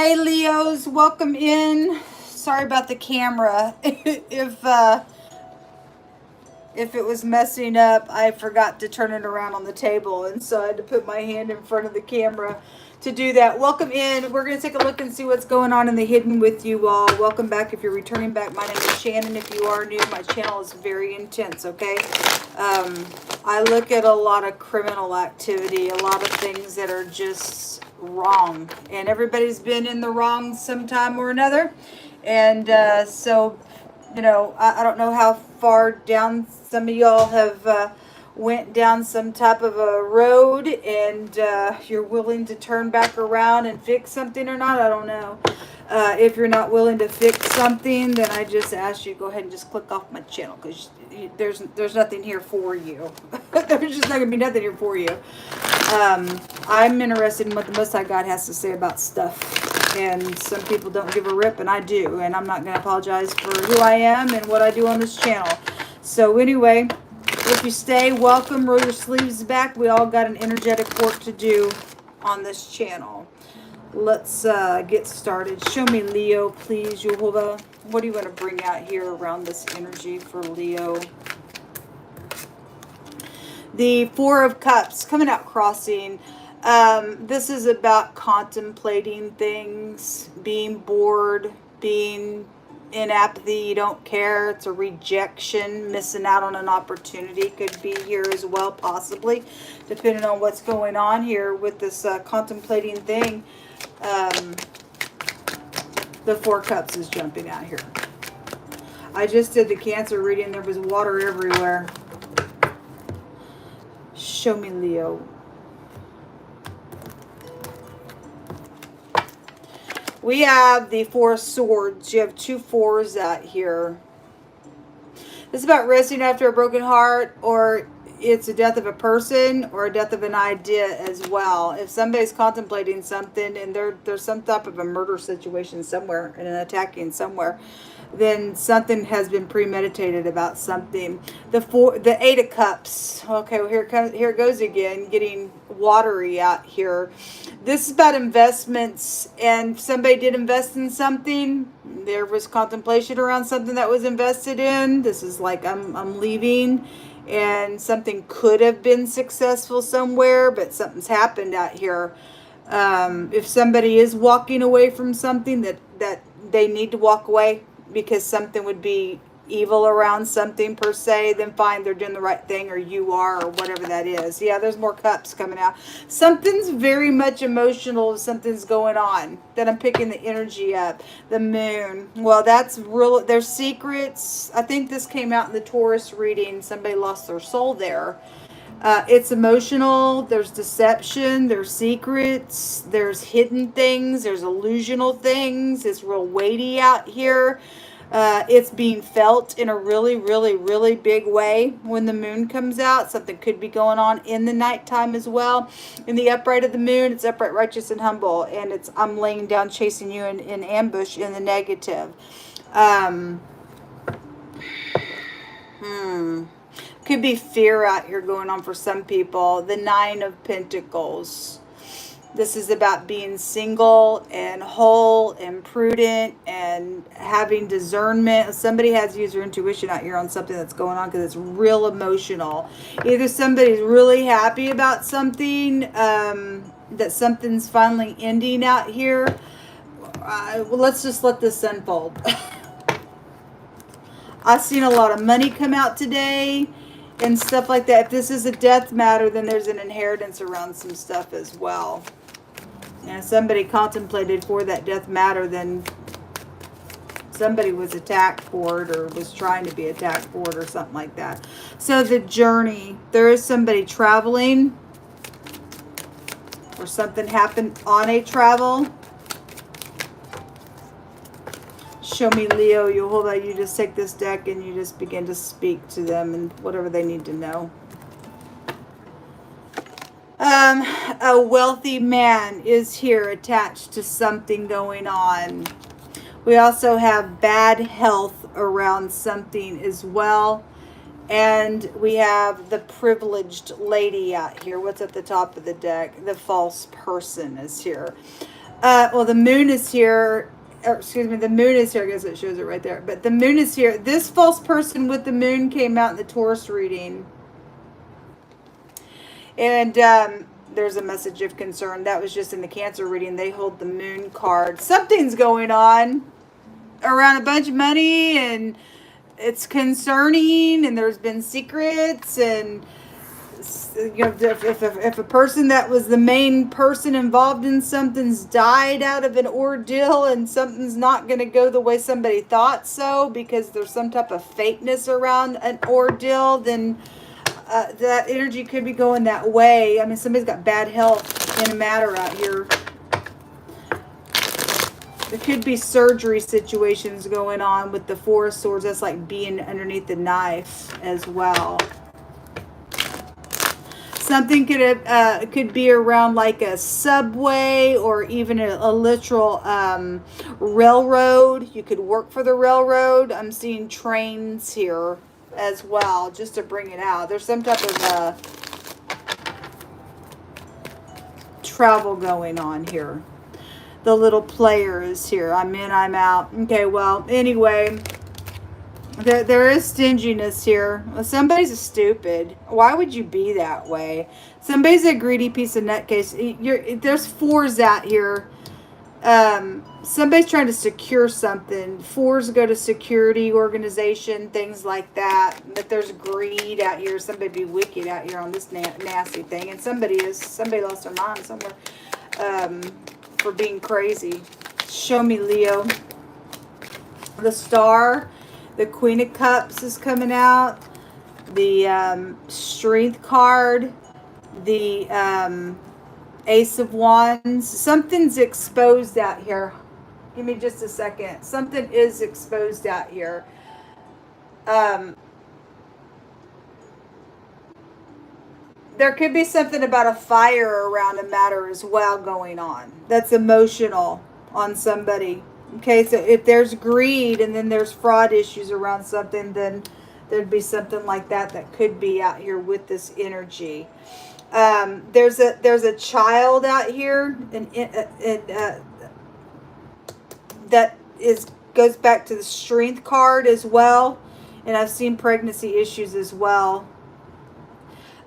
Hey Leos, welcome in. Sorry about the camera. If it was messing up, I forgot to turn it around on the table, and so I had to put my hand in front of the camera to do that. Welcome in. We're going to take a look and see what's going on in the hidden with you all. Welcome back if you're returning back. My name is Shannon. If you are new, my channel is very intense, okay? I look at a lot of criminal activity, a lot of things that are just wrong, and everybody's been in the wrong sometime or another. And so I don't know how far down some of y'all have went down some type of a road, and you're willing to turn back around and fix something or not. I don't know. If you're not willing to fix something, then I just ask you to go ahead and just click off my channel, because there's nothing here for you. There's just not going to be nothing here for you. I'm interested in what the Most High God has to say about stuff. And some people don't give a rip, and I do. And I'm not going to apologize for who I am and what I do on this channel. So anyway, if you stay, welcome. Roll your sleeves back. We all got an energetic work to do on this channel. Let's get started. Show me Leo, please, Yehovah. What do you want to bring out here around this energy for Leo? The Four of Cups coming out crossing. This is about contemplating things, being bored, being in apathy. You don't care. It's a rejection, missing out on an opportunity. Could be here as well, possibly, depending on what's going on here with this contemplating thing. The Four Cups is jumping out here. I just did the Cancer reading. There was water everywhere. Show me Leo. We have the Four of Swords. You have two fours out here. This is about resting after a broken heart, or it's a death of a person or a death of an idea as well. If somebody's contemplating something and there's some type of a murder situation somewhere and an attacking somewhere, then something has been premeditated about something. The Eight of Cups. Okay, well, here it goes again, getting watery out here. This is about investments, and somebody did invest in something. There was contemplation around something that was invested in. This is like I'm leaving, and something could have been successful somewhere, but something's happened out here. If somebody is walking away from something that they need to walk away because something would be evil around something per se, then fine, they're doing the right thing, or you are, or whatever that is. Yeah, there's more cups coming out. Something's very much emotional if something's going on. Then I'm picking the energy up. The moon. Well, that's real. There's secrets. I think this came out in the Taurus reading. Somebody lost their soul there. It's emotional. There's deception. There's secrets. There's hidden things. There's illusional things. It's real weighty out here. It's being felt in a really, really, really big way when the moon comes out. Something could be going on in the nighttime as well. In the upright of the moon, it's upright, righteous, and humble. And it's I'm laying down, chasing you in ambush in the negative. Could be fear out here going on for some people. The Nine of Pentacles. This is about being single and whole and prudent and having discernment. Somebody has to use their intuition out here on something that's going on because it's real emotional. Either somebody's really happy about something, that something's finally ending out here. Well, let's just let this unfold. I've seen a lot of money come out today and stuff like that. If this is a death matter, then there's an inheritance around some stuff as well. And if somebody contemplated for that death matter, then somebody was attacked for it or was trying to be attacked for it or something like that. So the journey, there is somebody traveling or something happened on a travel. Show me Leo, Yehovah. You just take this deck and you just begin to speak to them and whatever they need to know. A wealthy man is here attached to something going on. We also have bad health around something as well. And we have the privileged lady out here. What's at the top of the deck? The false person is here. Well, the moon is here. Or, excuse me, the moon is here. I guess it shows it right there. But the moon is here. This false person with the moon came out in the Taurus reading. And there's a message of concern. That was just in the Cancer reading. They hold the moon card. Something's going on around a bunch of money, and it's concerning, and there's been secrets, and you know, if a person that was the main person involved in something's died out of an ordeal, and something's not going to go the way somebody thought so because there's some type of fakeness around an ordeal, then that energy could be going that way. I mean, somebody's got bad health in a matter out here. There could be surgery situations going on with the Four of Swords. That's like being underneath the knife as well. Something could be around like a subway or even a literal railroad. You could work for the railroad. I'm seeing trains here as well, just to bring it out. There's some type of travel going on here. The little player is here. I'm in, I'm out. Okay, well, anyway, there is stinginess here. Well, somebody's a stupid. Why would you be that way? Somebody's a greedy piece of nutcase. There's fours out here. Somebody's trying to secure something. Fours go to security organization, things like that. But there's greed out here. Somebody be wicked out here on this nasty thing. And somebody lost their mind somewhere. For being crazy. Show me, Leo. The Star, the Queen of Cups is coming out. The Strength card, the Ace of Wands. Something's exposed out here. Give me just a second. Something is exposed out here. There could be something about a fire around a matter as well going on. That's emotional on somebody. Okay, so if there's greed and then there's fraud issues around something, then there'd be something like that could be out here with this energy. There's a child out here, and that goes back to the Strength card as well, and I've seen pregnancy issues as well.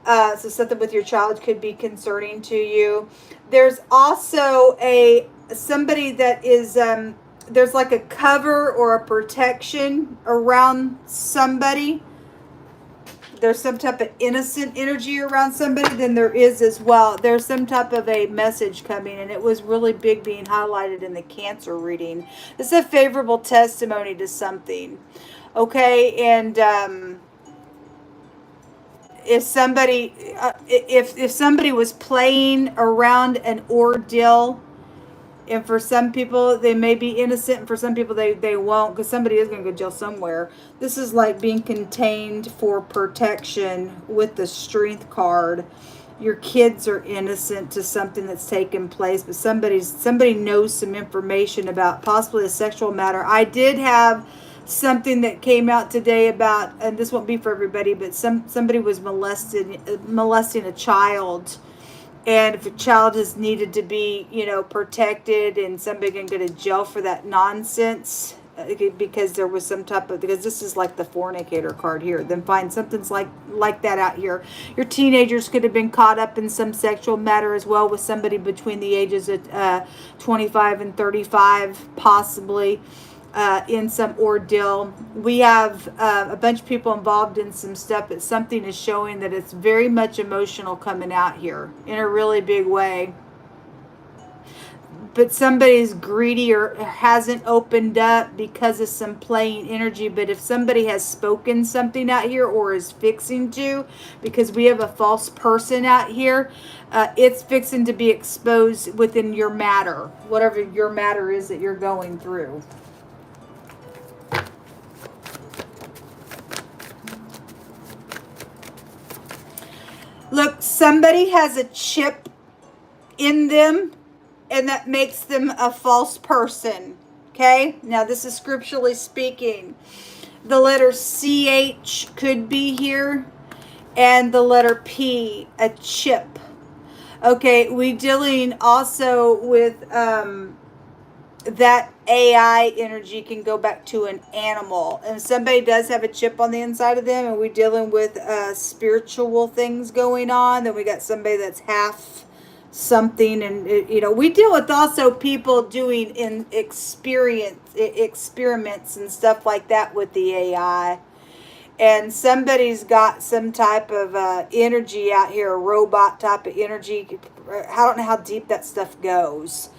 So something with your child could be concerning to you. There's also somebody that is there's like a cover or a protection around somebody. There's some type of innocent energy around somebody. Then there is as well. There's some type of a message coming, and it was really big being highlighted in the Cancer reading. It's a favorable testimony to something. Okay, and if somebody if somebody was playing around an ordeal, and for some people they may be innocent, and for some people they won't, because somebody is going to go to jail somewhere. This is like being contained for protection with the Strength card. Your kids are innocent to something that's taken place, but somebody knows some information about possibly a sexual matter. I did have something that came out today about, and this won't be for everybody, but somebody was molesting a child, and if a child is needed to be, protected, and somebody can go to jail for that nonsense because there was some type of, because this is like the fornicator card here, then find something's like that out here. Your teenagers could have been caught up in some sexual matter as well with somebody between the ages of 25 and 35 possibly. In some ordeal. We have a bunch of people involved in some stuff, but something is showing that it's very much emotional coming out here in a really big way. But somebody's greedy or hasn't opened up because of some playing energy. But if somebody has spoken something out here or is fixing to, because we have a false person out here, it's fixing to be exposed within your matter, whatever your matter is that you're going through. Look, somebody has a chip in them, and that makes them a false person. Okay? Now, this is scripturally speaking. The letter CH could be here, and the letter P, a chip. Okay, we dealing also with that AI energy can go back to an animal, and somebody does have a chip on the inside of them, and we're dealing with spiritual things going on. Then we got somebody that's half something, and we deal with also people doing in experiments and stuff like that with the AI. And somebody's got some type of energy out here, a robot type of energy. I don't know how deep that stuff goes,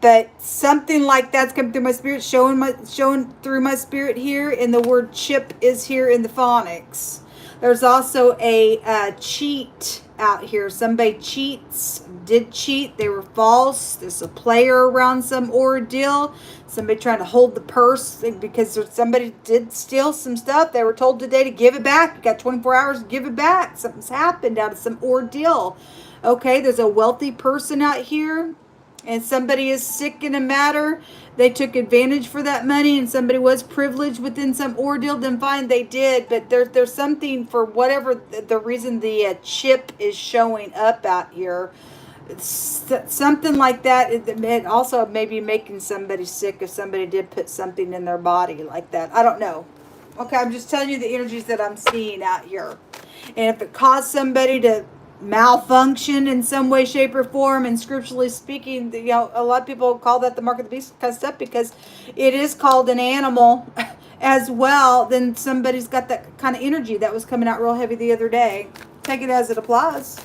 but something like that's coming through my spirit, showing through my spirit here. And the word chip is here in the phonics. There's also a cheat out here. Somebody did cheat. They were false. There's a player around some ordeal. Somebody trying to hold the purse because somebody did steal some stuff. They were told today to give it back. You got 24 hours to give it back. Something's happened out of some ordeal. Okay, there's a wealthy person out here, and somebody is sick in a matter. They took advantage for that money, and somebody was privileged within some ordeal. Then fine, they did. But there's something, for whatever the reason the chip is showing up out here. Something like that. It also may be making somebody sick if somebody did put something in their body like that. I don't know. Okay, I'm just telling you the energies that I'm seeing out here. And if it caused somebody to malfunction in some way, shape, or form, and scripturally speaking, a lot of people call that the mark of the beast kind of stuff, because it is called an animal as well. Then somebody's got that kind of energy that was coming out real heavy the other day. Take it as it applies.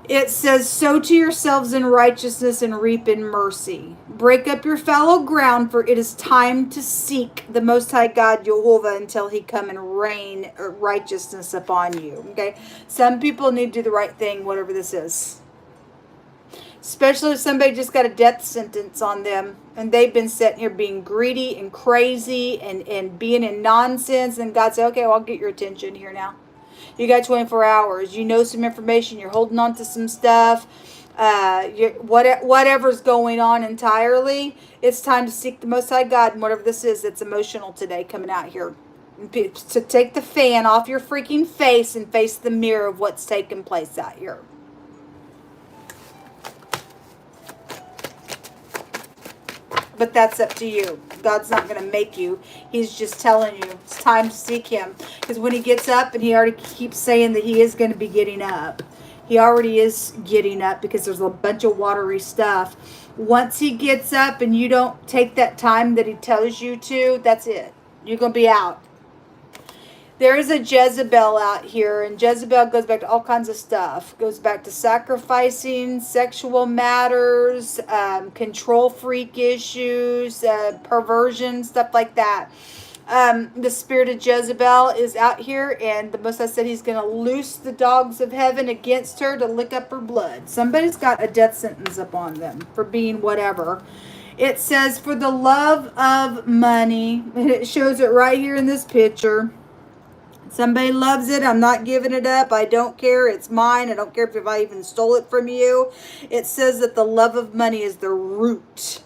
It says, sow to yourselves in righteousness and reap in mercy. Break up your fallow ground, for it is time to seek the Most High God, Jehovah, until he come and rain righteousness upon you. Okay? Some people need to do the right thing, whatever this is. Especially if somebody just got a death sentence on them, and they've been sitting here being greedy and crazy and being in nonsense, and God said, okay, well, I'll get your attention here now. You got 24 hours. You know some information. You're holding on to some stuff. Whatever's going on entirely, it's time to seek the Most High God. And whatever this is that's emotional today coming out here. To take the fan off your freaking face and face the mirror of what's taking place out here. But that's up to you. God's not going to make you. He's just telling you it's time to seek him. Because when he gets up, and he already keeps saying that he is going to be getting up. He already is getting up, because there's a bunch of watery stuff. Once he gets up and you don't take that time that he tells you to, that's it. You're going to be out. There is a Jezebel out here, and Jezebel goes back to all kinds of stuff. Goes back to sacrificing, sexual matters, control freak issues, perversion, stuff like that. The spirit of Jezebel is out here, and the Most High said he's going to loose the dogs of heaven against her to lick up her blood. Somebody's got a death sentence upon them for being whatever. It says, for the love of money, and it shows it right here in this picture. Somebody loves it. I'm not giving it up. I don't care. It's mine. I don't care if I even stole it from you. It says that the love of money is the root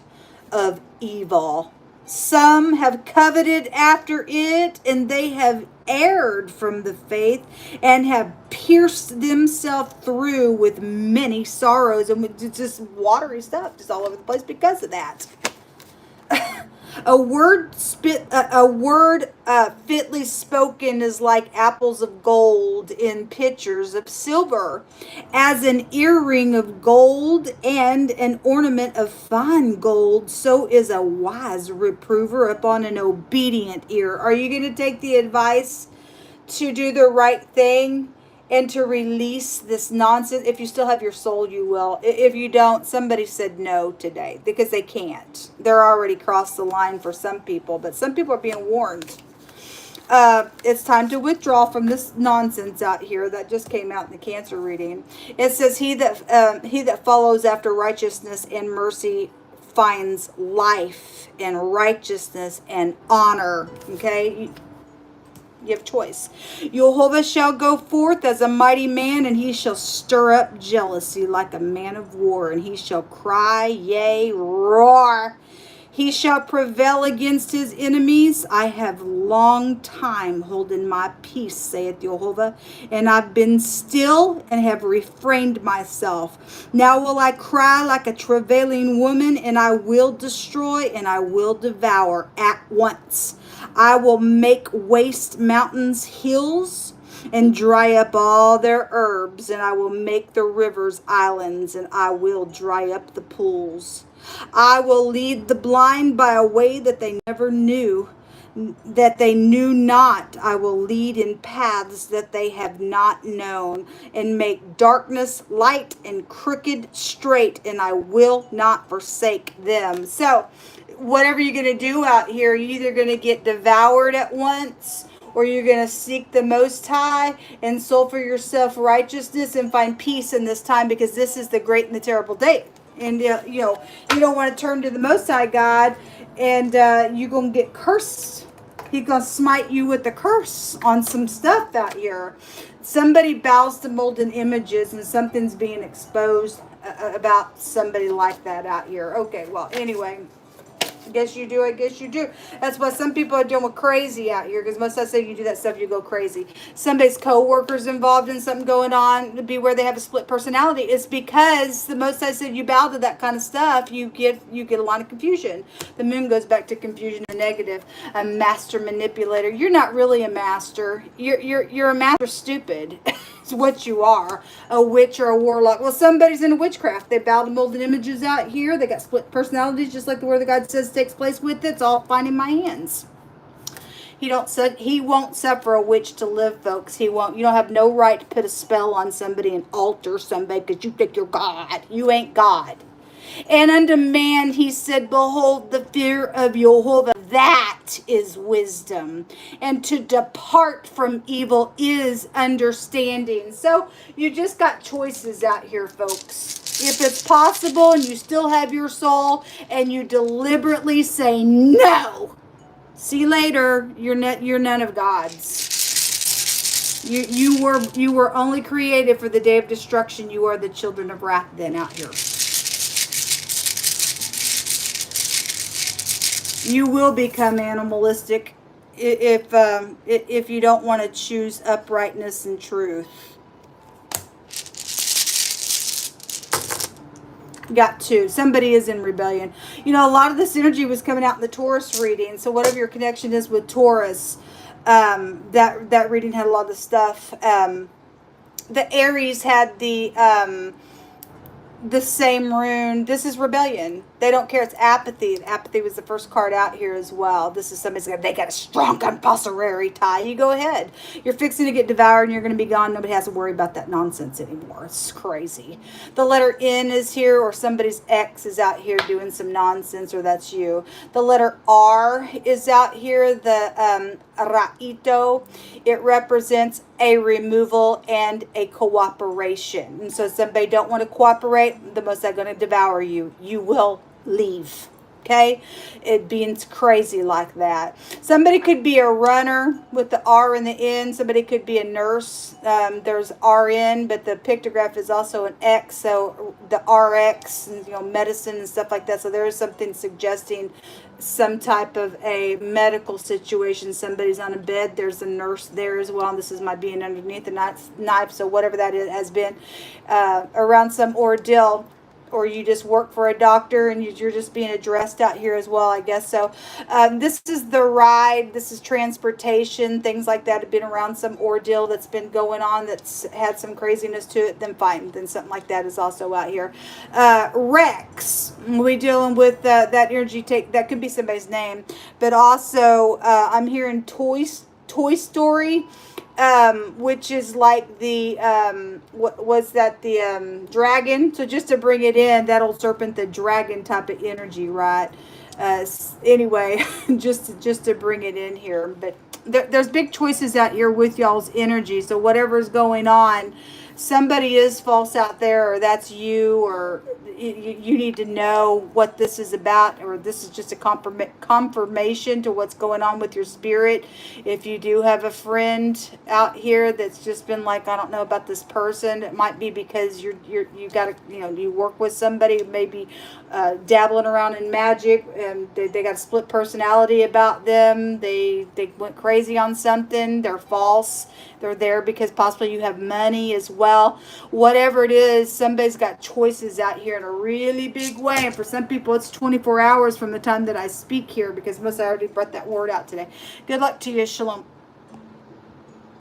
of evil. Some have coveted after it, and they have erred from the faith and have pierced themselves through with many sorrows, and with just watery stuff just all over the place because of that. A word fitly spoken is like apples of gold in pitchers of silver, as an earring of gold and an ornament of fine gold. So is a wise reprover upon an obedient ear. Are you going to take the advice to do the right thing and to release this nonsense? If you still have your soul, you will. If you don't, somebody said no today, because they can't. They're already crossed the line for some people, but some people are being warned. It's time to withdraw from this nonsense out here that just came out in the Cancer reading. It says, he that follows after righteousness and mercy finds life and righteousness and honor. Okay? You have choice. Jehovah shall go forth as a mighty man, and he shall stir up jealousy like a man of war, and he shall cry, yea, roar. He shall prevail against his enemies. I have long time holden my peace, saith Jehovah, and I've been still and have refrained myself. Now will I cry like a travailing woman, and I will destroy and I will devour at once. I will make waste mountains hills, and dry up all their herbs, and I will make the rivers islands, and I will dry up the pools. I will lead the blind by a way that they never knew, that they knew not. I will lead in paths that they have not known, and make darkness light and crooked straight, and I will not forsake them. So whatever you're going to do out here, you're either going to get devoured at once, or you're going to seek the Most High and soul for yourself righteousness and find peace in this time, because this is the great and the terrible day. And, you don't want to turn to the Most High God, and you're going to get cursed. He's going to smite you with the curse on some stuff out here. Somebody bows to molten images, and something's being exposed about somebody like that out here. Okay, well, anyway. I guess you do. That's why some people are doing crazy out here, because most of the time you do that stuff, you go crazy. Somebody's co-workers involved in something going on, to be where they have a split personality. It's because the most I said you bow to that kind of stuff, you get a lot of confusion. The moon goes back to confusion and negative. A master manipulator. You're not really a master. You're a master stupid. It's what you are. A witch or a warlock. Well, somebody's into witchcraft. They bow to molten images out here. They got split personalities, just like the word of God says takes place with it. It's all fine in my hands. He won't suffer a witch to live, folks. He won't. You don't have no right to put a spell on somebody and alter somebody because you think you're God. You ain't God. And unto man he said, behold, the fear of Jehovah, that is wisdom. And to depart from evil is understanding. So you just got choices out here, folks. If it's possible and you still have your soul and you deliberately say no, see you later, you're none of God's. You were only created for the day of destruction. You are the children of wrath then out here. You will become animalistic if you don't want to choose uprightness and truth. Got two. Somebody is in rebellion. A lot of this energy was coming out in the Taurus reading. So whatever your connection is with Taurus, that reading had a lot of stuff. The Aries had the same rune. This is rebellion. They don't care. It's apathy. Apathy was the first card out here as well. This is somebody's they got a strong compulsory tie. You go ahead. You're fixing to get devoured and you're going to be gone. Nobody has to worry about that nonsense anymore. It's crazy. The letter N is here, or somebody's ex is out here doing some nonsense, or that's you. The letter R is out here. The Raito. It represents a removal and a cooperation. And so if somebody don't want to cooperate, the most they're going to devour you. You will leave. Okay? It being crazy like that. Somebody could be a runner with the R in the N. Somebody could be a nurse. There's RN, but the pictograph is also an X. So the RX, medicine and stuff like that. So there is something suggesting some type of a medical situation. Somebody's on a bed. There's a nurse there as well. And this is my being underneath the knife. So whatever that has been around some ordeal. Or you just work for a doctor and you're just being addressed out here as well, I guess. So this is the ride. This is transportation. Things like that have been around some ordeal that's been going on that's had some craziness to it. Then fine. Then something like that is also out here. Rex. We dealing with that energy. That could be somebody's name. But also I'm hearing Toy Story. Which is like the, what was that, the dragon? So just to bring it in, that old serpent, the dragon type of energy, right? Anyway, just to bring it in here. But there's big choices out here with y'all's energy. So whatever's going on, somebody is false out there, or that's you, or you need to know what this is about, or this is just a confirmation to what's going on with your spirit. If you do have a friend out here that's just been like, I don't know about this person, it might be because you got to, you work with somebody maybe dabbling around in magic, and they got a split personality about them. They went crazy on something. They're false. They're there because possibly you have money as well. Whatever it is, somebody's got choices out here in a really big way. And for some people, it's 24 hours from the time that I speak here, because most I already brought that word out today. Good luck to you. Shalom.